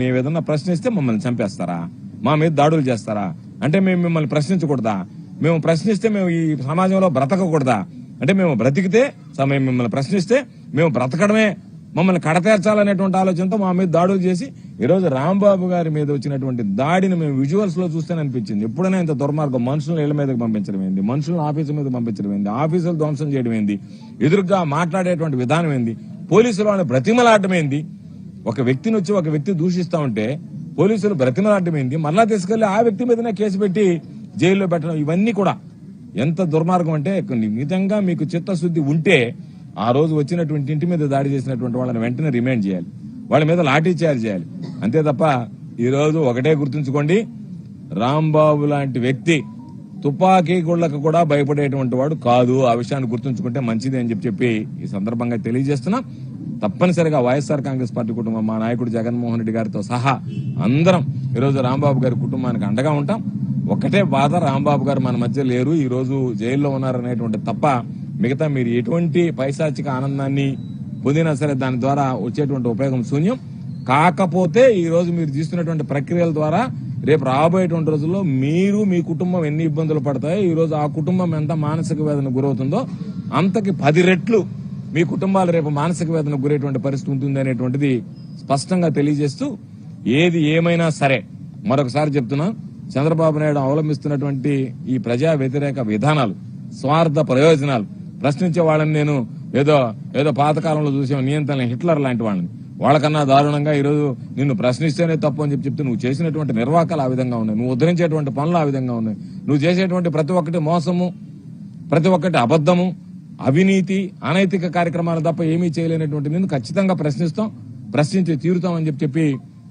మేము ఏదన్నా ప్రశ్నిస్తే మమ్మల్ని చంపేస్తారా? మా మీద దాడులు చేస్తారా? అంటే మేము మిమ్మల్ని ప్రశ్నించకూడదా? మేము ప్రశ్నిస్తే మేము ఈ సమాజంలో బ్రతకకూడదా? అంటే మేము బ్రతికితే మేము మిమ్మల్ని ప్రశ్నిస్తే మేము బ్రతకడమే మమ్మల్ని కడతేర్చాలనేటువంటి ఆలోచనతో మా మీద దాడులు చేసి ఈరోజు రాంబాబు గారి మీద వచ్చినటువంటి దాడిని మేము విజువల్స్ లో చూస్తేనే అనిపించింది. ఎప్పుడైనా ఇంత దుర్మార్గం, మనుషులను ఇళ్ల మీదకి పంపించడం ఏంది, మనుషులను ఆఫీసుల మీద పంపించడం ఏంది, ఆఫీసులు ధ్వంసం చేయడం ఏంది, ఎదురుగా మాట్లాడేటువంటి విధానం ఏంది, పోలీసులు వాళ్ళని బ్రతిమలాడటం ఏంది, ఒక వ్యక్తిని వచ్చి ఒక వ్యక్తి దూషిస్తా ఉంటే పోలీసులు బ్రతిమలాడటం ఏంది, మళ్ళా తీసుకెళ్లి ఆ వ్యక్తి మీదనే కేసు పెట్టి జైల్లో పెట్టడం, ఇవన్నీ కూడా ఎంత దుర్మార్గం అంటే నిజంగా మీకు చిత్తశుద్ధి ఉంటే ఆ రోజు వచ్చినటువంటి ఇంటి మీద దాడి చేసినటువంటి వాళ్ళని వెంటనే రిమాండ్ చేయాలి, వాళ్ళ మీద లాఠీ చార్జ్ చేయాలి. అంతే తప్ప ఈ రోజు ఒకటే గుర్తుంచుకోండి, రాంబాబు లాంటి వ్యక్తి తుపాకీ గుళ్లకు కూడా భయపడేటువంటి వాడు కాదు. ఆ విషయాన్ని గుర్తుంచుకుంటే మంచిది అని చెప్పి ఈ సందర్భంగా తెలియజేస్తున్నా. తప్పనిసరిగా వైఎస్ఆర్ కాంగ్రెస్ పార్టీ కుటుంబం, మా నాయకుడు జగన్మోహన్ రెడ్డి గారితో సహా అందరం ఈరోజు రాంబాబు గారి కుటుంబానికి అండగా ఉంటాం. ఒకటే బాధ, రాంబాబు గారు మన మధ్య లేరు, ఈ రోజు జైల్లో ఉన్నారనేటువంటి తప్ప మిగతా మీరు ఎటువంటి పైశాచిక ఆనందాన్ని పొందినా సరే దాని ద్వారా వచ్చేటువంటి ఉపయోగం శూన్యం. కాకపోతే ఈ రోజు మీరు తీసుకున్నటువంటి ప్రక్రియల ద్వారా రేపు రాబోయేటువంటి రోజుల్లో మీరు మీ కుటుంబం ఎన్ని ఇబ్బందులు పడతాయో, ఈ రోజు ఆ కుటుంబం ఎంత మానసిక వేదన గురవుతుందో అంతకి 10 రెట్లు మీ కుటుంబాలు రేపు మానసిక వేదన గురేటువంటి పరిస్థితి ఉంటుంది అనేటువంటిది స్పష్టంగా తెలియజేస్తూ, ఏది ఏమైనా సరే మరొకసారి చెప్తున్నా, చంద్రబాబు నాయుడు అవలంబిస్తున్నటువంటి ఈ ప్రజా వ్యతిరేక విధానాలు, స్వార్థ ప్రయోజనాలు ప్రశ్నించే వాళ్ళని నేను ఏదో పాతకాలంలో చూసే నియంత్రణ హిట్లర్ లాంటి వాళ్ళని, వాళ్ళకన్నా దారుణంగా ఈరోజు నిన్ను ప్రశ్నిస్తేనే తప్పు అని చెప్తే నువ్వు చేసినటువంటి నిర్వాకాలు ఆ విధంగా ఉన్నాయి, నువ్వు ఉద్ధరించేటువంటి పనులు ఆ విధంగా ఉన్నాయి, నువ్వు చేసేటువంటి ప్రతి ఒక్కటి మోసము, ప్రతి ఒక్కటి అబద్దము, అవినీతి, అనైతిక కార్యక్రమాలు తప్ప ఏమీ చేయలేనటువంటి నిన్ను ఖచ్చితంగా ప్రశ్నించి తీరుతామని చెప్పి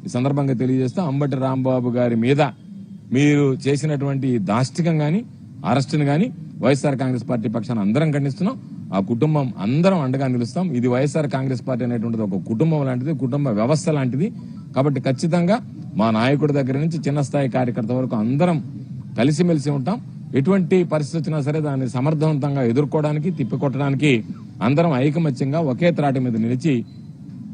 ఈ సందర్భంగా తెలియజేస్తాం. అంబటి రాంబాబు గారి మీద మీరు చేసినటువంటి దాష్టికం గాని, అరెస్టును గాని వైఎస్ఆర్ కాంగ్రెస్ పార్టీ పక్షాన అందరం ఖండిస్తున్నాం. ఆ కుటుంబం అందరం అండగా నిలుస్తాం. ఇది వైఎస్ఆర్ కాంగ్రెస్ పార్టీ అనేటువంటిది ఒక కుటుంబం లాంటిది, కుటుంబ వ్యవస్థ లాంటిది. కాబట్టి ఖచ్చితంగా మా నాయకుడి దగ్గర నుంచి చిన్న స్థాయి కార్యకర్త వరకు అందరం కలిసిమెలిసి ఉంటాం. ఎటువంటి పరిస్థితి వచ్చినా సరే దాన్ని సమర్థవంతంగా ఎదుర్కోవడానికి, తిప్పికొట్టడానికి అందరం ఐకమత్యంగా ఒకే త్రాటి మీద నిలిచి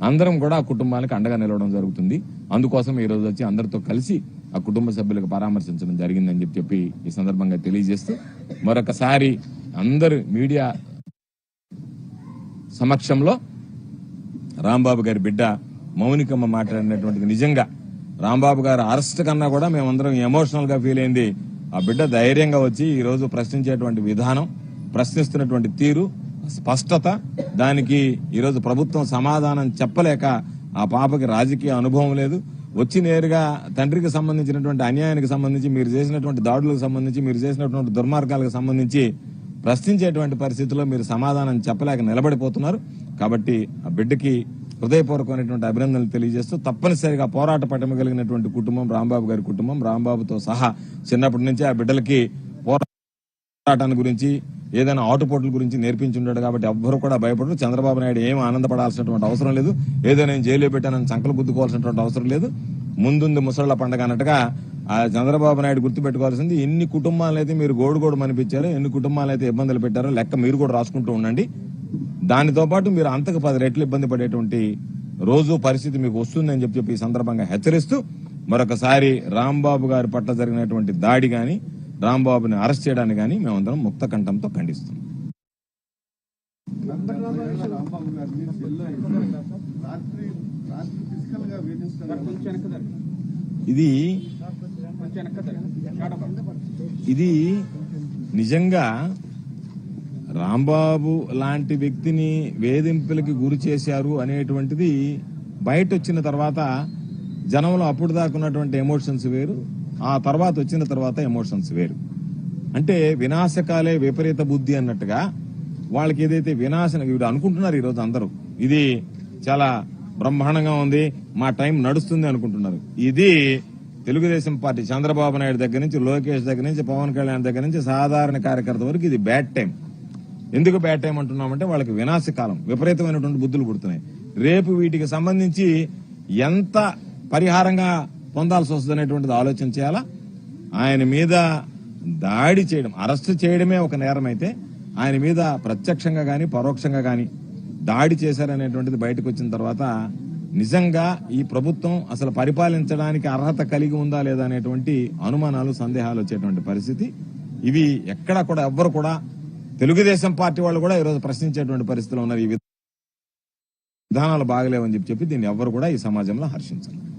అందరం కూడా ఆ కుటుంబానికి అండగా నిలవడం జరుగుతుంది. అందుకోసం ఈ రోజు వచ్చి అందరితో కలిసి ఆ కుటుంబ సభ్యులకు పరామర్శించడం జరిగిందని చెప్పి ఈ సందర్భంగా తెలియజేస్తూ, మరొకసారి అందరు మీడియా సమక్షంలో రాంబాబు గారి బిడ్డ మౌనికమ్మ మాట్లాడినటువంటిది నిజంగా రాంబాబు గారు అరెస్ట్ కన్నా కూడా మేమందరం ఎమోషనల్ గా ఫీల్ అయింది. ఆ బిడ్డ ధైర్యంగా వచ్చి ఈ రోజు ప్రశ్నించేటువంటి విధానం, ప్రశ్నిస్తున్నటువంటి తీరు, స్పష్టత, దానికి ఈరోజు ప్రభుత్వం సమాధానం చెప్పలేక ఆ పాపకి రాజకీయ అనుభవం లేదు, వచ్చి నేరుగా తండ్రికి సంబంధించినటువంటి అన్యాయానికి సంబంధించి, మీరు చేసినటువంటి దాడులకు సంబంధించి, మీరు చేసినటువంటి దుర్మార్గాలకు సంబంధించి ప్రశ్నించేటువంటి పరిస్థితుల్లో మీరు సమాధానం చెప్పలేక నిలబడిపోతున్నారు. కాబట్టి ఆ బిడ్డకి హృదయపూర్వకమైనటువంటి అభినందనలు తెలియజేస్తూ, తప్పనిసరిగా పోరాట పటిమ కలిగినటువంటి కుటుంబం రాంబాబు గారి కుటుంబం, రాంబాబుతో సహా చిన్నప్పటి నుంచి ఆ బిడ్డలకి పోరాటాన్ని గురించి, ఏదైనా ఆటుపోట్ల గురించి నేర్పించుంటాడు. కాబట్టి ఎవ్వరూ కూడా భయపడరు. చంద్రబాబు నాయుడు ఏం ఆనందపడాల్సినటువంటి అవసరం లేదు, ఏదో నేను జైల్లో పెట్టానని సంకలు గుద్దుకోవాల్సినటువంటి అవసరం లేదు. ముందుంది ముసళ్ల పండగ అన్నట్టుగా ఆ చంద్రబాబు నాయుడు గుర్తుపెట్టుకోవాల్సింది, ఎన్ని కుటుంబాలు అయితే మీరు గోడు మనిపించారో, ఎన్ని కుటుంబాలు అయితే ఇబ్బందులు పెట్టారో లెక్క మీరు కూడా రాసుకుంటూ ఉండండి. దానితో పాటు మీరు అంతకు 10 రెట్లు ఇబ్బంది పడేటువంటి రోజు పరిస్థితి మీకు వస్తుందని చెప్పి ఈ సందర్భంగా హెచ్చరిస్తూ, మరొకసారి రాంబాబు గారి పట్ల జరిగినటువంటి దాడి గాని, రాంబాబుని అరెస్ట్ చేయడానికి గాని మేమందరం ముక్త కంఠంతో ఖండిస్తున్నాం. ఇది నిజంగా రాంబాబు లాంటి వ్యక్తిని వేధింపులకి గురి చేశారు అనేటువంటిది బయట వచ్చిన తర్వాత జనంలో అప్పుడు దాకున్నటువంటి ఎమోషన్స్ వేరు, ఆ తర్వాత వచ్చిన తర్వాత ఎమోషన్స్ వేరు. అంటే వినాశకాలే విపరీత బుద్ధి అన్నట్టుగా వాళ్ళకి ఏదైతే వినాశనం వీడు అనుకుంటున్నారు ఈరోజు అందరూ, ఇది చాలా బ్రహ్మాండంగా ఉంది, మా టైం నడుస్తుంది అనుకుంటున్నారు. ఇది తెలుగుదేశం పార్టీ చంద్రబాబు నాయుడు దగ్గర నుంచి, లోకేష్ దగ్గర నుంచి, పవన్ కళ్యాణ్ దగ్గర నుంచి సాధారణ కార్యకర్త వరకు ఇది బ్యాడ్ టైం. ఎందుకు బ్యాడ్ టైం అంటున్నామంటే వాళ్ళకి వినాశకాలం, విపరీతమైనటువంటి బుద్ధులు పుడుతున్నాయి. రేపు వీటికి సంబంధించి ఎంత పరిహారంగా పొందాల్సి వస్తుంది అనేటువంటిది ఆలోచన చేయాలా. ఆయన మీద దాడి చేయడం, అరెస్టు చేయడమే ఒక నేరం అయితే, ఆయన మీద ప్రత్యక్షంగా గాని పరోక్షంగా గాని దాడి చేశారనేటువంటిది బయటకు వచ్చిన తర్వాత నిజంగా ఈ ప్రభుత్వం అసలు పరిపాలించడానికి అర్హత కలిగి ఉందా లేదా అనేటువంటి అనుమానాలు, సందేహాలు వచ్చేటువంటి పరిస్థితి. ఇవి ఎక్కడా కూడా ఎవ్వరు కూడా, తెలుగుదేశం పార్టీ వాళ్ళు కూడా ఈరోజు ప్రశ్నించేటువంటి పరిస్థితిలో ఉన్నారు. ఈ విధానాలు బాగలేవని చెప్పి దీన్ని ఎవ్వరు కూడా ఈ సమాజంలో హర్షించారు.